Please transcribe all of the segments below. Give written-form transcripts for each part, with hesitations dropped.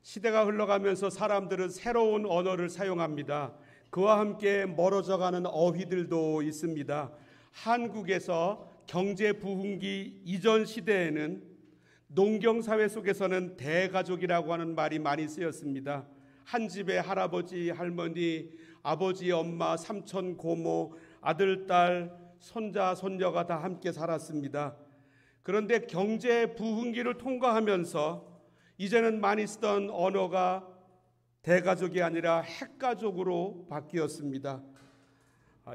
시대가 흘러가면서 사람들은 새로운 언어를 사용합니다. 그와 함께 멀어져가는 어휘들도 있습니다. 한국에서 경제 부흥기 이전 시대에는 농경사회 속에서는 대가족이라고 하는 말이 많이 쓰였습니다. 한 집에 할아버지, 할머니, 아버지, 엄마, 삼촌, 고모, 아들, 딸, 손자, 손녀가 다 함께 살았습니다. 그런데 경제 부흥기를 통과하면서 이제는 많이 쓰던 언어가 대가족이 아니라 핵가족으로 바뀌었습니다.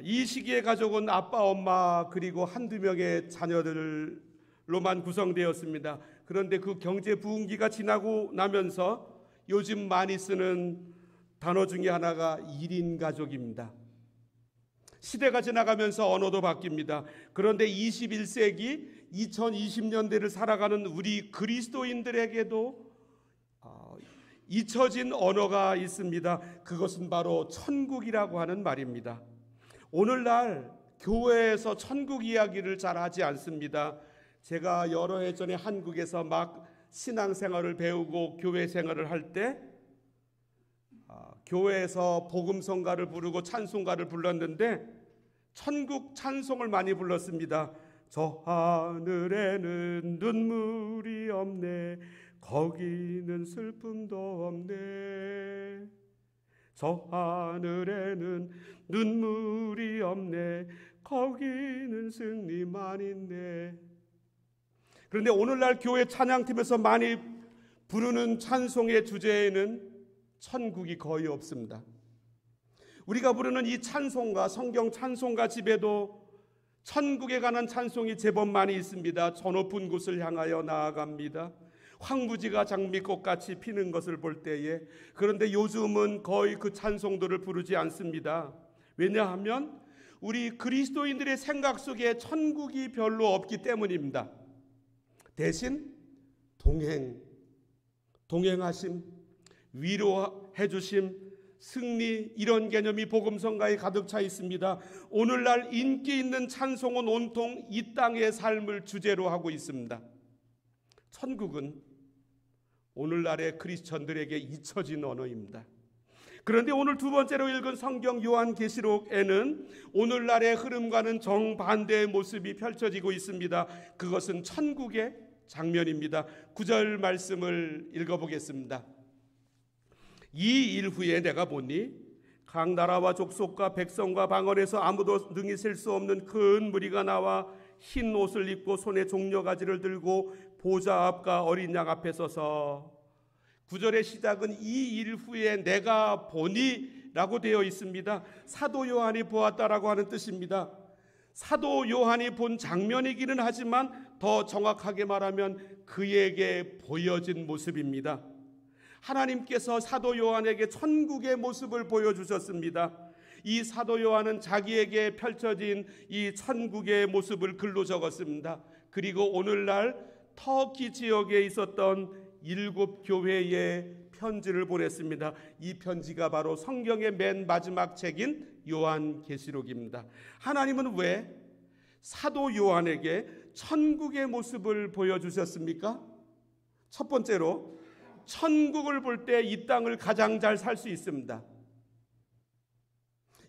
이 시기의 가족은 아빠, 엄마 그리고 한두 명의 자녀들로만 구성되었습니다. 그런데 그 경제 부흥기가 지나고 나면서 요즘 많이 쓰는 단어 중에 하나가 1인 가족입니다. 시대가 지나가면서 언어도 바뀝니다. 그런데 21세기 2020년대를 살아가는 우리 그리스도인들에게도 잊혀진 언어가 있습니다. 그것은 바로 천국이라고 하는 말입니다. 오늘날 교회에서 천국 이야기를 잘 하지 않습니다. 제가 여러 해 전에 한국에서 막 신앙생활을 배우고 교회 생활을 할 때 교회에서 복음성가를 부르고 찬송가를 불렀는데 천국 찬송을 많이 불렀습니다. 저 하늘에는 눈물이 없네, 거기는 슬픔도 없네. 저 하늘에는 눈물이 없네, 거기는 승리만 있네. 그런데 오늘날 교회 찬양팀에서 많이 부르는 찬송의 주제에는 천국이 거의 없습니다. 우리가 부르는 이 찬송가, 성경 찬송가 집에도 천국에 관한 찬송이 제법 많이 있습니다. 저 높은 곳을 향하여 나아갑니다. 황무지가 장미꽃같이 피는 것을 볼 때에. 그런데 요즘은 거의 그 찬송들을 부르지 않습니다. 왜냐하면 우리 그리스도인들의 생각 속에 천국이 별로 없기 때문입니다. 대신 동행하심, 위로해 주심, 승리, 이런 개념이 복음성가에 가득 차 있습니다. 오늘날 인기 있는 찬송은 온통 이 땅의 삶을 주제로 하고 있습니다. 천국은 오늘날의 크리스천들에게 잊혀진 언어입니다. 그런데 오늘 두 번째로 읽은 성경 요한계시록에는 오늘날의 흐름과는 정반대의 모습이 펼쳐지고 있습니다. 그것은 천국의 장면입니다. 9절 말씀을 읽어보겠습니다. 이 일 후에 내가 보니 각 나라와 족속과 백성과 방언에서 아무도 능히 셀 수 없는 큰 무리가 나와 흰 옷을 입고 손에 종려가지를 들고 보좌 앞과 어린 양 앞에 서서, 9절의 시작은 이 일 후에 내가 보니 라고 되어 있습니다. 사도 요한이 보았다라고 하는 뜻입니다. 사도 요한이 본 장면이기는 하지만 더 정확하게 말하면 그에게 보여진 모습입니다. 하나님께서 사도 요한에게 천국의 모습을 보여주셨습니다. 이 사도 요한은 자기에게 펼쳐진 이 천국의 모습을 글로 적었습니다. 그리고 오늘날 터키 지역에 있었던 7교회에 편지를 보냈습니다. 이 편지가 바로 성경의 맨 마지막 책인 요한계시록입니다. 하나님은 왜 사도 요한에게 천국의 모습을 보여주셨습니까? 첫 번째로 천국을 볼 때 이 땅을 가장 잘 살 수 있습니다.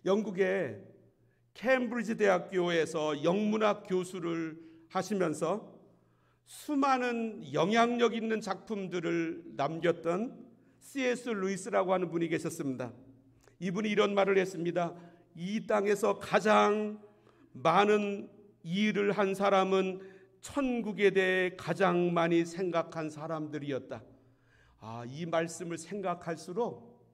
영국의 캠브리지 대학교에서 영문학 교수를 하시면서 수많은 영향력 있는 작품들을 남겼던 C.S. 루이스라고 하는 분이 계셨습니다. 이분이 이런 말을 했습니다. 이 땅에서 가장 많은 일을 한 사람은 천국에 대해 가장 많이 생각한 사람들이었다. 이 말씀을 생각할수록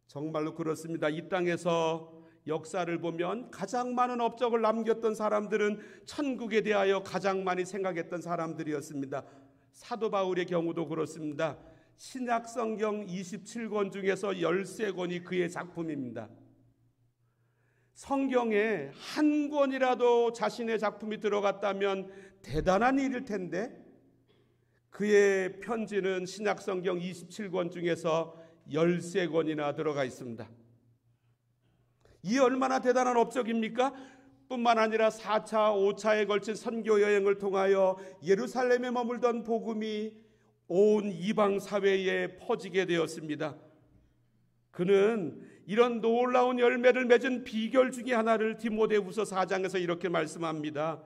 정말로 그렇습니다. 이 땅에서 역사를 보면 가장 많은 업적을 남겼던 사람들은 천국에 대하여 가장 많이 생각했던 사람들이었습니다. 사도 바울의 경우도 그렇습니다. 신약 성경 27권 중에서 13권이 그의 작품입니다. 성경에 한 권이라도 자신의 작품이 들어갔다면 대단한 일일 텐데 그의 편지는 신약 성경 27권 중에서 13권이나 들어가 있습니다. 이 얼마나 대단한 업적입니까? 뿐만 아니라 4차, 5차에 걸친 선교 여행을 통하여 예루살렘에 머물던 복음이 온 이방 사회에 퍼지게 되었습니다. 그는 이런 놀라운 열매를 맺은 비결 중에 하나를 디모데후서 4장에서 이렇게 말씀합니다.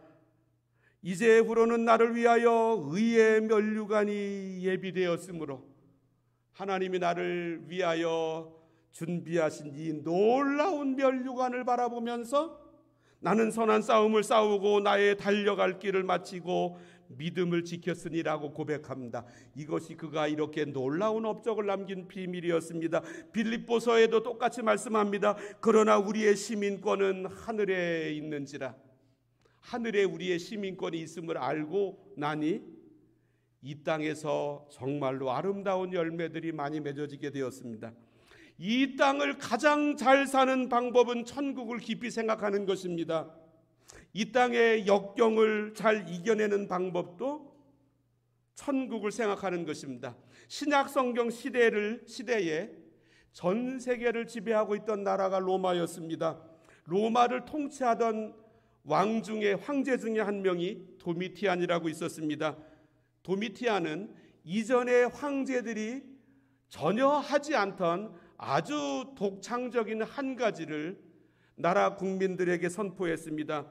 이제후로는 나를 위하여 의의 면류관이 예비되었으므로, 하나님이 나를 위하여 준비하신 이 놀라운 면류관을 바라보면서 나는 선한 싸움을 싸우고 나의 달려갈 길을 마치고 믿음을 지켰으니라고 고백합니다. 이것이 그가 이렇게 놀라운 업적을 남긴 비밀이었습니다. 빌립보서에도 똑같이 말씀합니다. 그러나 우리의 시민권은 하늘에 있는지라. 하늘에 우리의 시민권이 있음을 알고 나니 이 땅에서 정말로 아름다운 열매들이 많이 맺어지게 되었습니다. 이 땅을 가장 잘 사는 방법은 천국을 깊이 생각하는 것입니다. 이 땅의 역경을 잘 이겨내는 방법도 천국을 생각하는 것입니다. 신약 성경 시대에 전 세계를 지배하고 있던 나라가 로마였습니다. 로마를 통치하던 황제 중에 한 명이 도미티안이라고 있었습니다. 도미티안은 이전의 황제들이 전혀 하지 않던 아주 독창적인 한 가지를 나라 국민들에게 선포했습니다.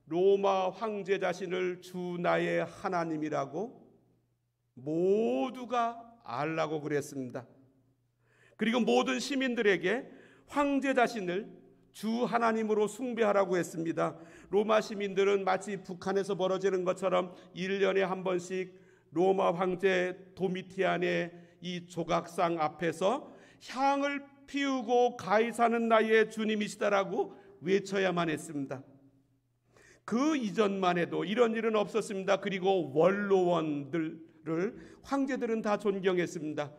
로마 황제 자신을 주 나의 하나님이라고 모두가 알라고 그랬습니다. 그리고 모든 시민들에게 황제 자신을 주 하나님으로 숭배하라고 했습니다. 로마 시민들은 마치 북한에서 벌어지는 것처럼 1년에 한 번씩 로마 황제 도미티안의 이 조각상 앞에서 향을 피우고 가이사는 나의 주님이시다라고 외쳐야만 했습니다. 그 이전만 해도 이런 일은 없었습니다. 그리고 원로원들을 황제들은 다 존경했습니다.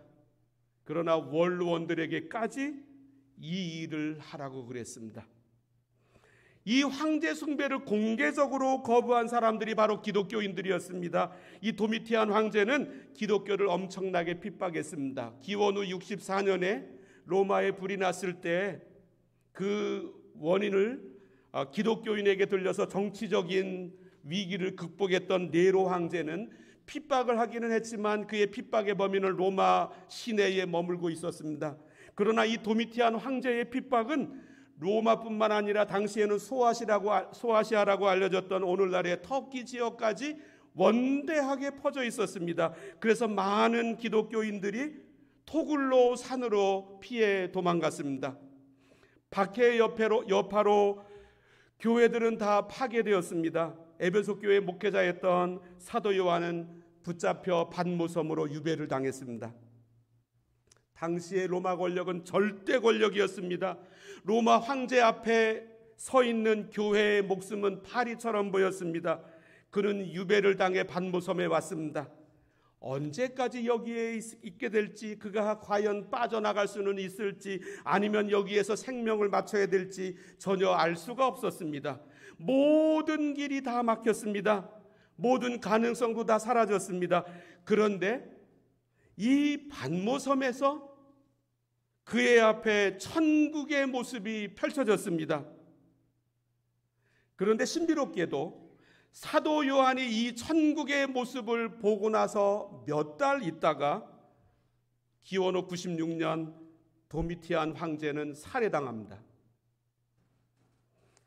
그러나 원로원들에게까지 이 일을 하라고 그랬습니다. 이 황제 숭배를 공개적으로 거부한 사람들이 바로 기독교인들이었습니다. 이 도미티안 황제는 기독교를 엄청나게 핍박했습니다. 기원 후 64년에 로마에 불이 났을 때 그 원인을 기독교인에게 들려서 정치적인 위기를 극복했던 네로 황제는 핍박을 하기는 했지만 그의 핍박의 범인은 로마 시내에 머물고 있었습니다. 그러나 이 도미티안 황제의 핍박은 로마뿐만 아니라 당시에는 소아시아라고 알려졌던 오늘날의 터키 지역까지 원대하게 퍼져 있었습니다. 그래서 많은 기독교인들이 토굴로 산으로 피해 도망갔습니다. 박해의 여파로 교회들은 다 파괴되었습니다. 에베소 교회 목회자였던 사도 요한은 붙잡혀 받모섬으로 유배를 당했습니다. 당시의 로마 권력은 절대 권력이었습니다. 로마 황제 앞에 서 있는 교회의 목숨은 파리처럼 보였습니다. 그는 유배를 당해 받모섬에 왔습니다. 언제까지 여기에 있게 될지, 그가 과연 빠져나갈 수는 있을지 아니면 여기에서 생명을 마쳐야 될지 전혀 알 수가 없었습니다. 모든 길이 다 막혔습니다. 모든 가능성도 다 사라졌습니다. 그런데 이 받모섬에서 그의 앞에 천국의 모습이 펼쳐졌습니다. 그런데 신비롭게도 사도 요한이 이 천국의 모습을 보고 나서 몇 달 있다가 기원 후 96년 도미티안 황제는 살해당합니다.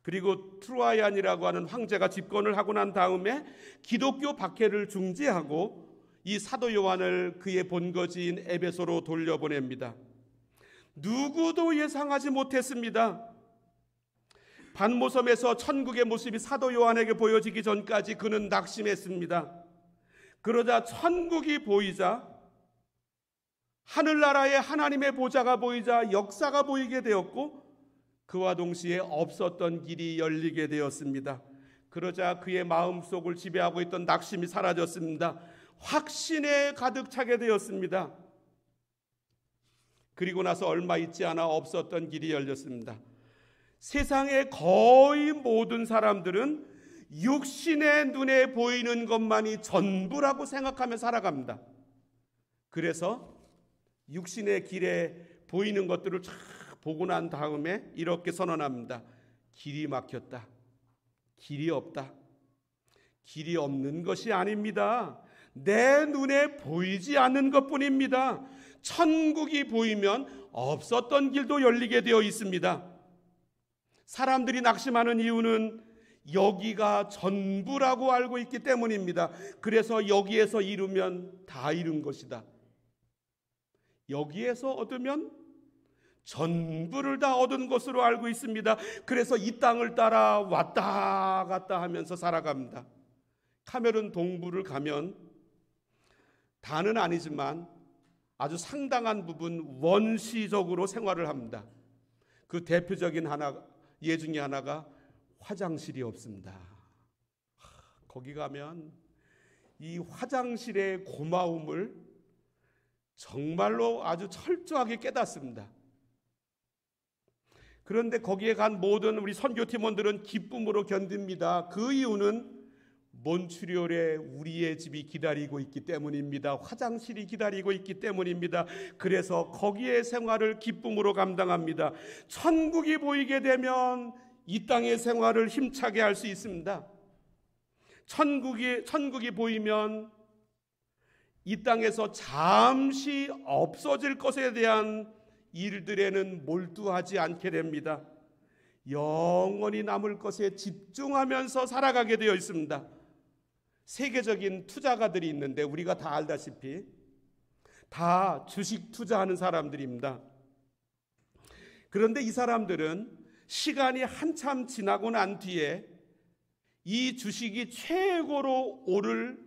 그리고 트루아얀이라고 하는 황제가 집권을 하고 난 다음에 기독교 박해를 중지하고 이 사도 요한을 그의 본거지인 에베소로 돌려보냅니다. 누구도 예상하지 못했습니다. 받모섬에서 천국의 모습이 사도 요한에게 보여지기 전까지 그는 낙심했습니다. 그러자 천국이 보이자, 하늘나라의 하나님의 보좌가 보이자 역사가 보이게 되었고, 그와 동시에 없었던 길이 열리게 되었습니다. 그러자 그의 마음속을 지배하고 있던 낙심이 사라졌습니다. 확신에 가득 차게 되었습니다. 그리고 나서 얼마 있지 않아 없었던 길이 열렸습니다. 세상의 거의 모든 사람들은 육신의 눈에 보이는 것만이 전부라고 생각하며 살아갑니다. 그래서 육신의 길에 보이는 것들을 쫙 보고 난 다음에 이렇게 선언합니다. 길이 막혔다. 길이 없다. 길이 없는 것이 아닙니다. 내 눈에 보이지 않는 것뿐입니다. 천국이 보이면 없었던 길도 열리게 되어 있습니다. 사람들이 낙심하는 이유는 여기가 전부라고 알고 있기 때문입니다. 그래서 여기에서 이루면 다 이룬 것이다. 여기에서 얻으면 전부를 다 얻은 것으로 알고 있습니다. 그래서 이 땅을 따라 왔다 갔다 하면서 살아갑니다. 카메룬 동부를 가면 다는 아니지만 아주 상당한 부분 원시적으로 생활을 합니다. 그 대표적인 예 중에 하나가 화장실이 없습니다. 거기 가면 이 화장실의 고마움을 정말로 아주 철저하게 깨닫습니다. 그런데 거기에 간 모든 우리 선교팀원들은 기쁨으로 견딥니다. 그 이유는 몬트리올에 우리의 집이 기다리고 있기 때문입니다. 화장실이 기다리고 있기 때문입니다. 그래서 거기에 생활을 기쁨으로 감당합니다. 천국이 보이게 되면 이 땅의 생활을 힘차게 할 수 있습니다. 천국이 보이면 이 땅에서 잠시 없어질 것에 대한 일들에는 몰두하지 않게 됩니다. 영원히 남을 것에 집중하면서 살아가게 되어 있습니다. 세계적인 투자가들이 있는데 우리가 다 알다시피 다 주식 투자하는 사람들입니다. 그런데 이 사람들은 시간이 한참 지나고 난 뒤에 이 주식이 최고로 오를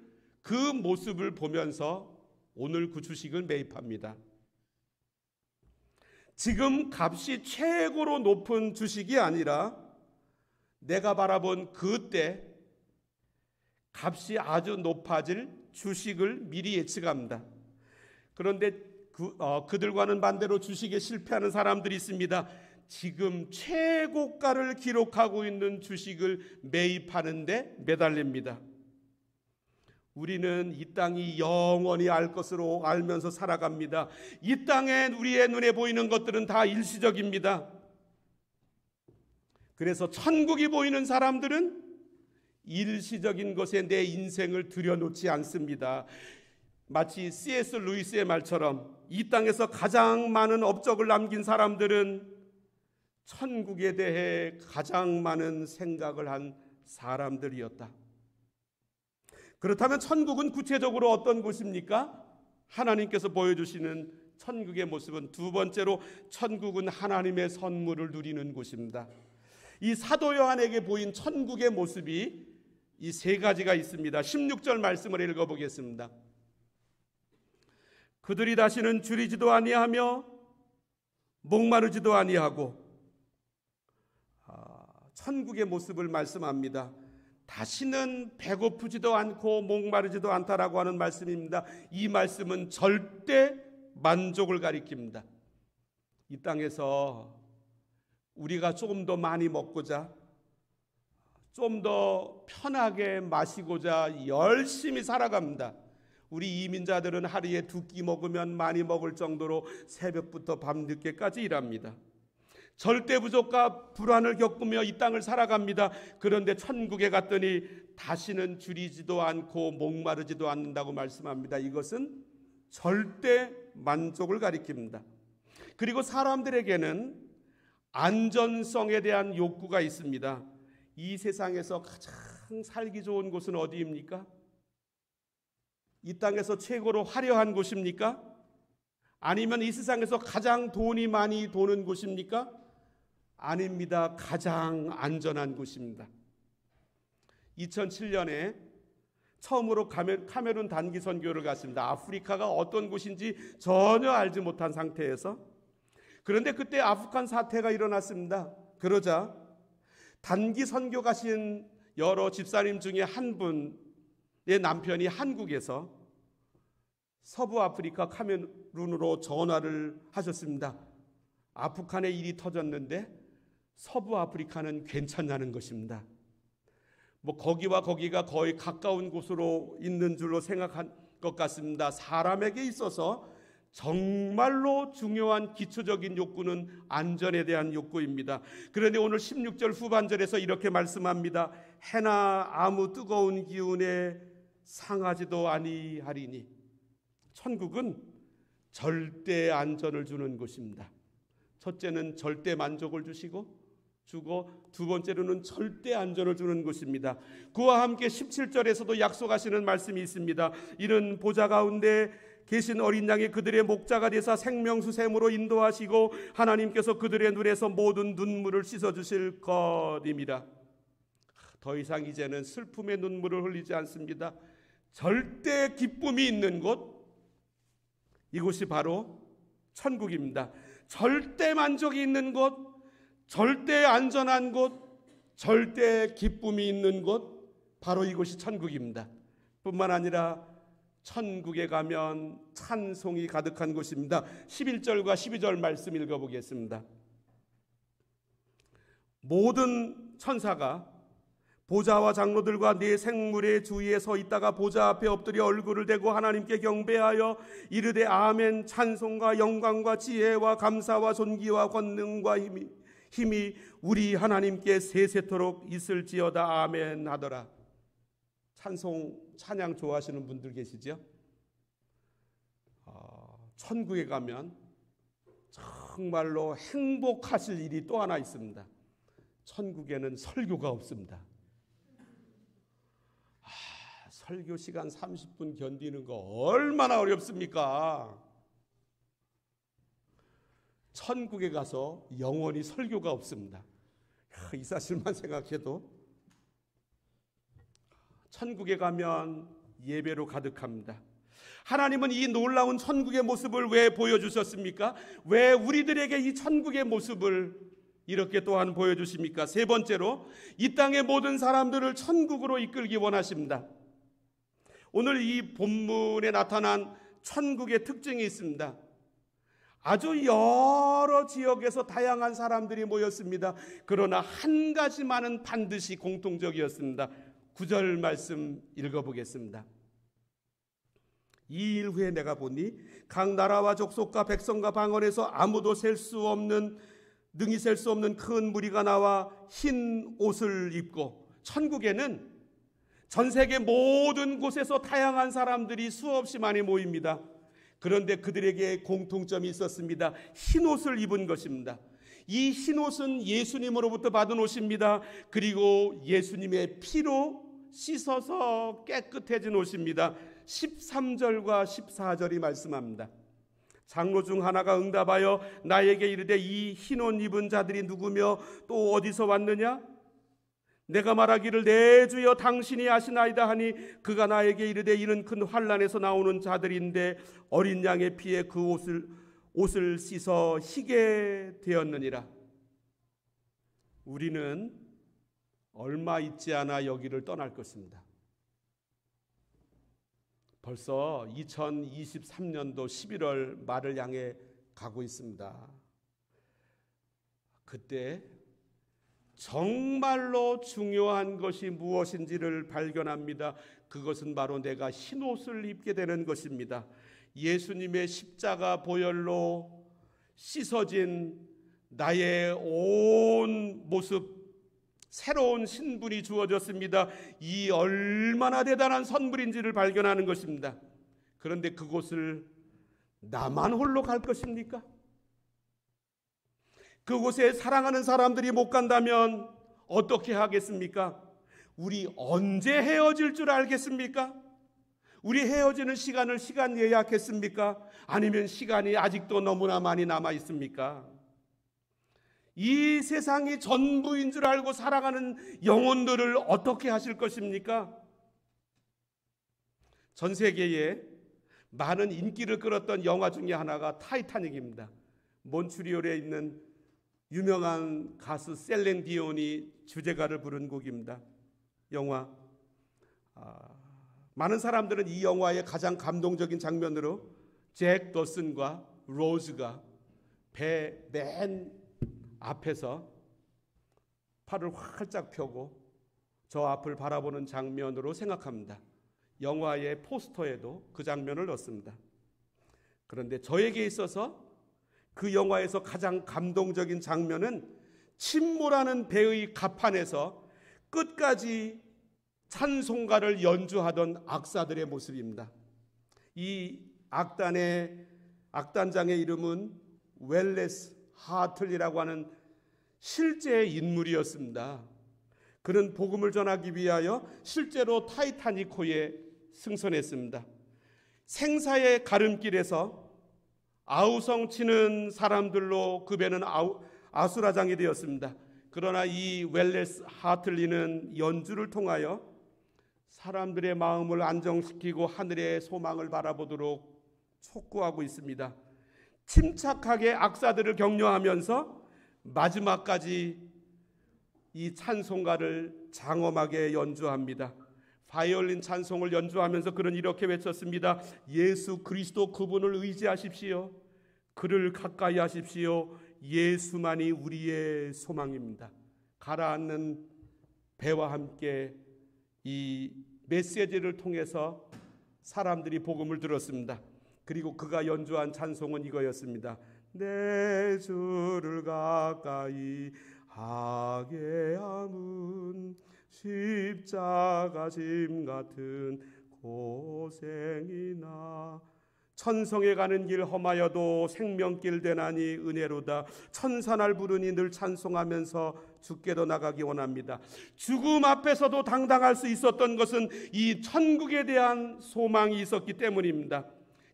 그 모습을 보면서 오늘 그 주식을 매입합니다. 지금 값이 최고로 높은 주식이 아니라 내가 바라본 그때 값이 아주 높아질 주식을 미리 예측합니다. 그런데 그들과는 반대로 주식에 실패하는 사람들이 있습니다. 지금 최고가를 기록하고 있는 주식을 매입하는데 매달립니다. 우리는 이 땅이 영원히 알 것으로 알면서 살아갑니다. 이 땅에 우리의 눈에 보이는 것들은 다 일시적입니다. 그래서 천국이 보이는 사람들은 일시적인 것에 내 인생을 들여놓지 않습니다. 마치 C.S. 루이스의 말처럼 이 땅에서 가장 많은 업적을 남긴 사람들은 천국에 대해 가장 많은 생각을 한 사람들이었다. 그렇다면 천국은 구체적으로 어떤 곳입니까? 하나님께서 보여주시는 천국의 모습은 두 번째로 천국은 하나님의 선물을 누리는 곳입니다. 이 사도 요한에게 보인 천국의 모습이 이 세 가지가 있습니다. 16절 말씀을 읽어보겠습니다. 그들이 다시는 줄이지도 아니하며 목마르지도 아니하고, 천국의 모습을 말씀합니다. 다시는 배고프지도 않고 목마르지도 않다라고 하는 말씀입니다. 이 말씀은 절대 만족을 가리킵니다. 이 땅에서 우리가 조금 더 많이 먹고자, 좀 더 편하게 마시고자 열심히 살아갑니다. 우리 이민자들은 하루에 2끼 먹으면 많이 먹을 정도로 새벽부터 밤늦게까지 일합니다. 절대 부족과 불안을 겪으며 이 땅을 살아갑니다. 그런데 천국에 갔더니 다시는 줄이지도 않고 목마르지도 않는다고 말씀합니다. 이것은 절대 만족을 가리킵니다. 그리고 사람들에게는 안전성에 대한 욕구가 있습니다. 이 세상에서 가장 살기 좋은 곳은 어디입니까? 이 땅에서 최고로 화려한 곳입니까? 아니면 이 세상에서 가장 돈이 많이 도는 곳입니까? 아닙니다. 가장 안전한 곳입니다. 2007년에 처음으로 카메룬 단기 선교를 갔습니다. 아프리카가 어떤 곳인지 전혀 알지 못한 상태에서. 그런데 그때 아프간 사태가 일어났습니다. 그러자 단기 선교 가신 여러 집사님 중에 한 분의 남편이 한국에서 서부 아프리카 카메룬으로 전화를 하셨습니다. 아프간에 일이 터졌는데 서부 아프리카는 괜찮냐는 것입니다. 거기와 거기가 거의 가까운 곳으로 있는 줄로 생각한 것 같습니다. 사람에게 있어서 정말로 중요한 기초적인 욕구는 안전에 대한 욕구입니다. 그런데 오늘 16절 후반절에서 이렇게 말씀합니다. 해나 아무 뜨거운 기운에 상하지도 아니하리니. 천국은 절대 안전을 주는 곳입니다. 첫째는 절대 만족을 주고 두 번째로는 절대 안전을 주는 곳입니다. 그와 함께 17절에서도 약속하시는 말씀이 있습니다. 이는 보좌 가운데 계신 어린 양이 그들의 목자가 되사 생명수 샘으로 인도하시고 하나님께서 그들의 눈에서 모든 눈물을 씻어주실 것입니다. 더 이상 이제는 슬픔의 눈물을 흘리지 않습니다. 절대 기쁨이 있는 곳, 이곳이 바로 천국입니다. 절대 만족이 있는 곳, 절대 안전한 곳, 절대 기쁨이 있는 곳, 바로 이곳이 천국입니다. 뿐만 아니라 천국에 가면 찬송이 가득한 곳입니다. 11절과 12절 말씀 읽어보겠습니다. 모든 천사가 보좌와 장로들과 네 생물의 주위에 서 있다가 보좌 앞에 엎드려 얼굴을 대고 하나님께 경배하여 이르되 아멘. 찬송과 영광과 지혜와 감사와 존귀와 권능과 힘이 우리 하나님께 세세토록 있을지어다. 아멘 하더라. 찬양 좋아하시는 분들 계시죠? 천국에 가면 정말로 행복하실 일이 또 하나 있습니다. 천국에는 설교가 없습니다. 설교 시간 30분 견디는 거 얼마나 어렵습니까? 천국에 가서 영원히 설교가 없습니다. 이 사실만 생각해도 천국에 가면 예배로 가득합니다. 하나님은 이 놀라운 천국의 모습을 왜 보여주셨습니까? 왜 우리들에게 이 천국의 모습을 이렇게 또한 보여주십니까? 세 번째로 이 땅의 모든 사람들을 천국으로 이끌기 원하십니다. 오늘 이 본문에 나타난 천국의 특징이 있습니다. 아주 여러 지역에서 다양한 사람들이 모였습니다. 그러나 한 가지만은 반드시 공통적이었습니다. 9절 말씀 읽어보겠습니다. 2일 후에 내가 보니 각 나라와 족속과 백성과 방언에서 아무도 능히 셀 수 없는 큰 무리가 나와 흰 옷을 입고, 천국에는 전 세계 모든 곳에서 다양한 사람들이 수없이 많이 모입니다. 그런데 그들에게 공통점이 있었습니다. 흰 옷을 입은 것입니다. 이 흰 옷은 예수님으로부터 받은 옷입니다. 그리고 예수님의 피로 씻어서 깨끗해진 옷입니다. 13절과 14절이 말씀합니다. 장로 중 하나가 응답하여 나에게 이르되 이 흰 옷 입은 자들이 누구며 또 어디서 왔느냐? 내가 말하기를 내 주여 당신이 아시나이다 하니 그가 나에게 이르되 이는 큰 환난에서 나오는 자들인데 어린 양의 피에 그 옷을 씻어 희게 되었느니라. 우리는 얼마 있지 않아 여기를 떠날 것입니다. 벌써 2023년도 11월 말을 향해 가고 있습니다. 그때 정말로 중요한 것이 무엇인지를 발견합니다. 그것은 바로 내가 흰 옷을 입게 되는 것입니다. 예수님의 십자가 보혈로 씻어진 나의 온 모습, 새로운 신분이 주어졌습니다. 이 얼마나 대단한 선물인지를 발견하는 것입니다. 그런데 그곳을 나만 홀로 갈 것입니까? 그곳에 사랑하는 사람들이 못 간다면 어떻게 하겠습니까? 우리 언제 헤어질 줄 알겠습니까? 우리 헤어지는 시간을 시간 예약했습니까? 아니면 시간이 아직도 너무나 많이 남아 있습니까? 이 세상이 전부인 줄 알고 살아가는 영혼들을 어떻게 하실 것입니까? 전 세계에 많은 인기를 끌었던 영화 중에 하나가 타이타닉입니다. 몬트리올에 있는 유명한 가수 셀렌 디온이 주제가를 부른 곡입니다. 영화. 많은 사람들은 이 영화의 가장 감동적인 장면으로 잭 더슨과 로즈가 배 맨 앞에서 팔을 활짝 펴고 저 앞을 바라보는 장면으로 생각합니다. 영화의 포스터에도 그 장면을 넣습니다. 그런데 저에게 있어서 그 영화에서 가장 감동적인 장면은 침몰하는 배의 갑판에서 끝까지 찬송가를 연주하던 악사들의 모습입니다. 이 악단장의 이름은 웰레스 하틀리라고 하는 실제 인물이었습니다. 그는 복음을 전하기 위하여 실제로 타이타닉호에 승선했습니다. 생사의 가름길에서 아우성 치는 사람들로 그 배는 아수라장이 되었습니다. 그러나 이 웰레스 하틀리는 연주를 통하여 사람들의 마음을 안정시키고 하늘의 소망을 바라보도록 촉구하고 있습니다. 침착하게 악사들을 격려하면서 마지막까지 이 찬송가를 장엄하게 연주합니다. 바이올린 찬송을 연주하면서 그는 이렇게 외쳤습니다. 예수 그리스도 그분을 의지하십시오. 그를 가까이 하십시오. 예수만이 우리의 소망입니다. 가라앉는 배와 함께 이 메시지를 통해서 사람들이 복음을 들었습니다. 그리고 그가 연주한 찬송은 이거였습니다. 내 주를 가까이 하게 함은 십자가 짐 같은 고생이나 천성에 가는 길 험하여도 생명길 되나니 은혜로다. 천사날 부르니 늘 찬송하면서 주께로 나가기 원합니다. 죽음 앞에서도 당당할 수 있었던 것은 이 천국에 대한 소망이 있었기 때문입니다.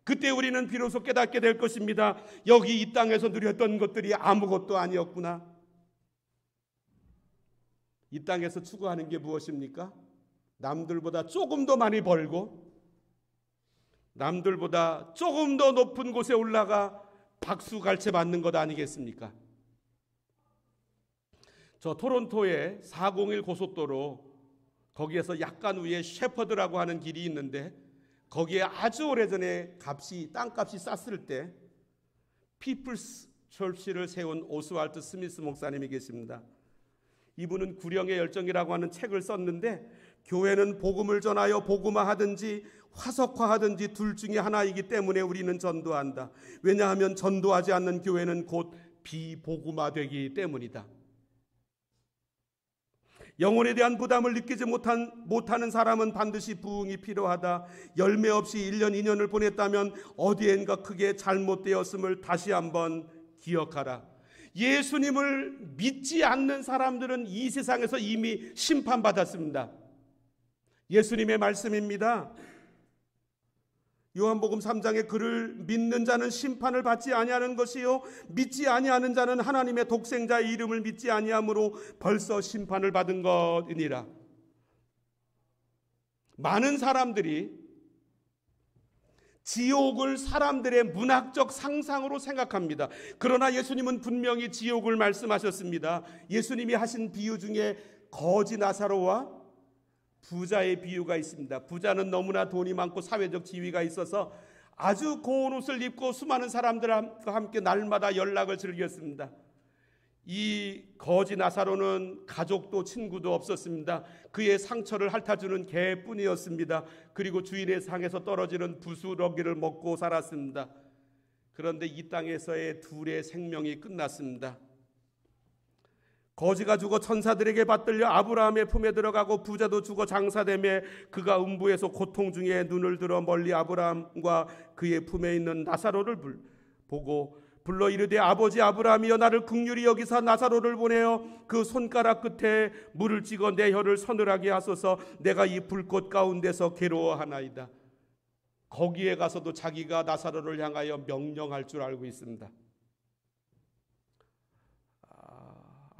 그때 우리는 비로소 깨닫게 될 것입니다. 여기 이 땅에서 누렸던 것들이 아무것도 아니었구나. 이 땅에서 추구하는 게 무엇입니까? 남들보다 조금 더 많이 벌고 남들보다 조금 더 높은 곳에 올라가 박수갈채 받는 것 아니겠습니까? 저 토론토의 401 고속도로 거기에서 약간 위에 셰퍼드라고 하는 길이 있는데 거기에 아주 오래전에 땅값이 쌌을 때 피플스 철치를 세운 오스왈트 스미스 목사님이 계십니다. 이분은 구령의 열정이라고 하는 책을 썼는데 교회는 복음을 전하여 복음화하든지 화석화하든지 둘 중에 하나이기 때문에 우리는 전도한다. 왜냐하면 전도하지 않는 교회는 곧 비복음화되기 때문이다. 영혼에 대한 부담을 느끼지 못하는 사람은 반드시 부흥이 필요하다. 열매 없이 1년 2년을 보냈다면 어디엔가 크게 잘못되었음을 다시 한번 기억하라. 예수님을 믿지 않는 사람들은 이 세상에서 이미 심판받았습니다. 예수님의 말씀입니다. 요한복음 3장에 그를 믿는 자는 심판을 받지 아니하는 것이요 믿지 아니하는 자는 하나님의 독생자의 이름을 믿지 아니하므로 벌써 심판을 받은 것이니라. 많은 사람들이 지옥을 사람들의 문학적 상상으로 생각합니다. 그러나 예수님은 분명히 지옥을 말씀하셨습니다. 예수님이 하신 비유 중에 거지 나사로와 부자의 비유가 있습니다. 부자는 너무나 돈이 많고 사회적 지위가 있어서 아주 고운 옷을 입고 수많은 사람들과 함께 날마다 연락을 즐겼습니다. 이 거지 나사로는 가족도 친구도 없었습니다. 그의 상처를 핥아주는 개뿐이었습니다. 그리고 주인의 상에서 떨어지는 부스러기를 먹고 살았습니다. 그런데 이 땅에서의 둘의 생명이 끝났습니다. 거지가 죽어 천사들에게 받들려 아브라함의 품에 들어가고 부자도 죽어 장사되매 그가 음부에서 고통 중에 눈을 들어 멀리 아브라함과 그의 품에 있는 나사로를 보고 불러 이르되 아버지 아브라함이여 나를 긍휼히 여기사 나사로를 보내어 그 손가락 끝에 물을 찍어 내 혀를 서늘하게 하소서. 내가 이 불꽃 가운데서 괴로워하나이다. 거기에 가서도 자기가 나사로를 향하여 명령할 줄 알고 있습니다.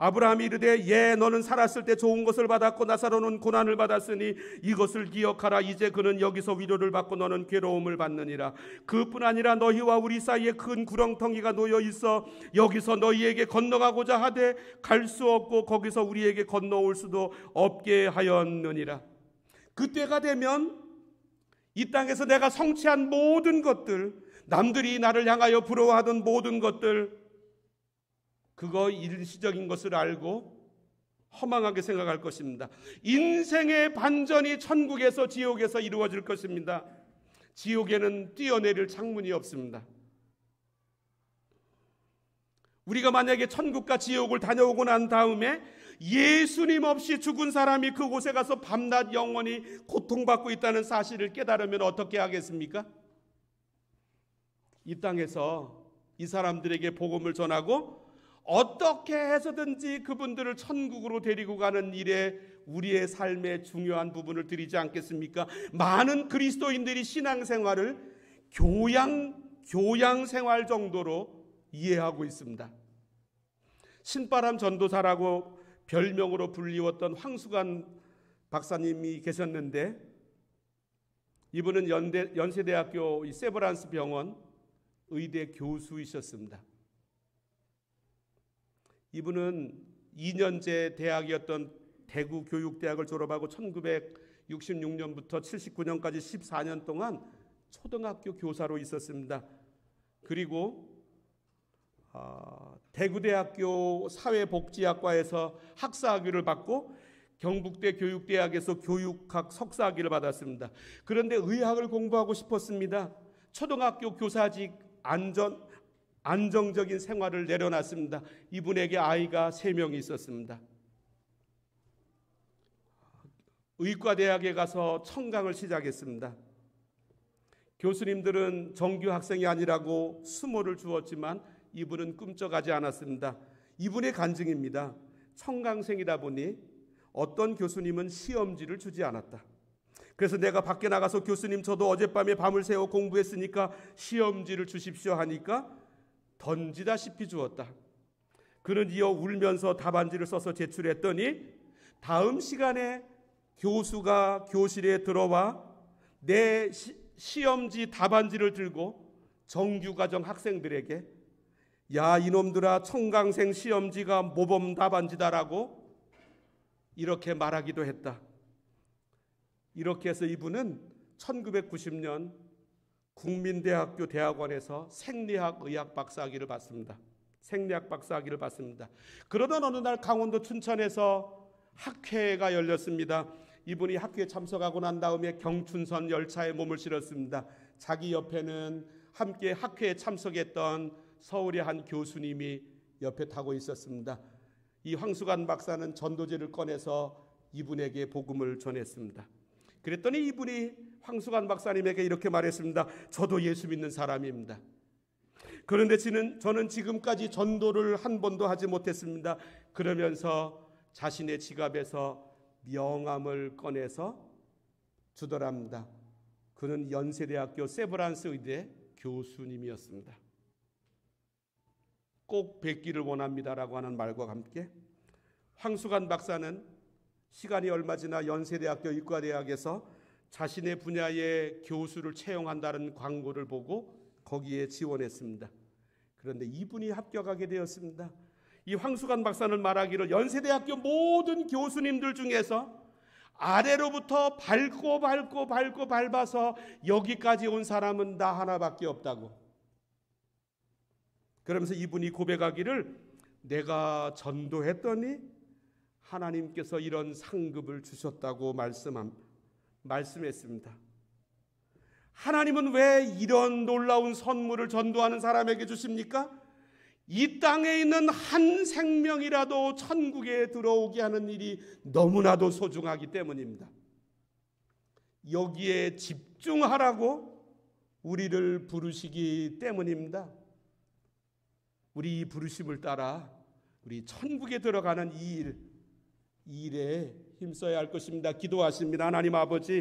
아브라함이 이르되 예 너는 살았을 때 좋은 것을 받았고 나사로는 고난을 받았으니 이것을 기억하라. 이제 그는 여기서 위로를 받고 너는 괴로움을 받느니라. 그뿐 아니라 너희와 우리 사이에 큰 구렁텅이가 놓여 있어 여기서 너희에게 건너가고자 하되 갈 수 없고 거기서 우리에게 건너올 수도 없게 하였느니라. 그때가 되면 이 땅에서 내가 성취한 모든 것들, 남들이 나를 향하여 부러워하던 모든 것들, 그거 일시적인 것을 알고 허망하게 생각할 것입니다. 인생의 반전이 천국에서 지옥에서 이루어질 것입니다. 지옥에는 뛰어내릴 창문이 없습니다. 우리가 만약에 천국과 지옥을 다녀오고 난 다음에 예수님 없이 죽은 사람이 그곳에 가서 밤낮 영원히 고통받고 있다는 사실을 깨달으면 어떻게 하겠습니까? 이 땅에서 이 사람들에게 복음을 전하고 어떻게 해서든지 그분들을 천국으로 데리고 가는 일에 우리의 삶의 중요한 부분을 드리지 않겠습니까? 많은 그리스도인들이 신앙생활을 교양 생활 정도로 이해하고 있습니다. 신바람 전도사라고 별명으로 불리웠던 황수관 박사님이 계셨는데, 이분은 연세대학교 세브란스 병원 의대 교수이셨습니다. 이분은 2년제 대학이었던 대구 교육대학을 졸업하고 1966년부터 79년까지 14년 동안 초등학교 교사로 있었습니다. 그리고 대구대학교 사회복지학과에서 학사학위를 받고 경북대 교육대학에서 교육학 석사학위를 받았습니다. 그런데 의학을 공부하고 싶었습니다. 초등학교 교사직 안정적인 생활을 내려놨습니다. 이분에게 아이가 3명이 있었습니다. 의과대학에 가서 청강을 시작했습니다. 교수님들은 정규 학생이 아니라고 수모를 주었지만 이분은 꿈쩍하지 않았습니다. 이분의 간증입니다. 청강생이다 보니 어떤 교수님은 시험지를 주지 않았다. 그래서 내가 밖에 나가서 교수님 저도 어젯밤에 밤을 새워 공부했으니까 시험지를 주십시오 하니까 던지다시피 주었다. 그는 이어 울면서 답안지를 써서 제출했더니 다음 시간에 교수가 교실에 들어와 내 시험지 답안지를 들고 정규과정 학생들에게 야 이놈들아 청강생 시험지가 모범 답안지다라고 이렇게 말하기도 했다. 이렇게 해서 이분은 1990년 국민대학교 대학원에서 생리학 의학 박사학위를 받습니다. 생리학 박사학위를 받습니다. 그러던 어느 날 강원도 춘천에서 학회가 열렸습니다. 이분이 학회에 참석하고 난 다음에 경춘선 열차에 몸을 실었습니다. 자기 옆에는 함께 학회에 참석했던 서울의 한 교수님이 옆에 타고 있었습니다. 이 황수관 박사는 전도제를 꺼내서 이분에게 복음을 전했습니다. 그랬더니 이분이 황수관 박사님에게 이렇게 말했습니다. 저도 예수 믿는 사람입니다. 그런데 저는 지금까지 전도를 한 번도 하지 못했습니다. 그러면서 자신의 지갑에서 명함을 꺼내서 주더랍니다. 그는 연세대학교 세브란스 의대 교수님이었습니다. 꼭 뵙기를 원합니다라고 하는 말과 함께 황수관 박사는 시간이 얼마 지나 연세대학교 의과대학에서 자신의 분야의 교수를 채용한다는 광고를 보고 거기에 지원했습니다. 그런데 이분이 합격하게 되었습니다. 이 황수관 박사는 말하기를 연세대학교 모든 교수님들 중에서 아래로부터 밟아서 여기까지 온 사람은 나 하나밖에 없다고. 그러면서 이분이 고백하기를 내가 전도했더니 하나님께서 이런 상급을 주셨다고 말씀했습니다. 하나님은 왜 이런 놀라운 선물을 전도하는 사람에게 주십니까? 이 땅에 있는 한 생명이라도 천국에 들어오게 하는 일이 너무나도 소중하기 때문입니다. 여기에 집중하라고 우리를 부르시기 때문입니다. 우리 이 부르심을 따라 우리 천국에 들어가는 이 일에 힘써야 할 것입니다. 기도하십니다. 하나님 아버지,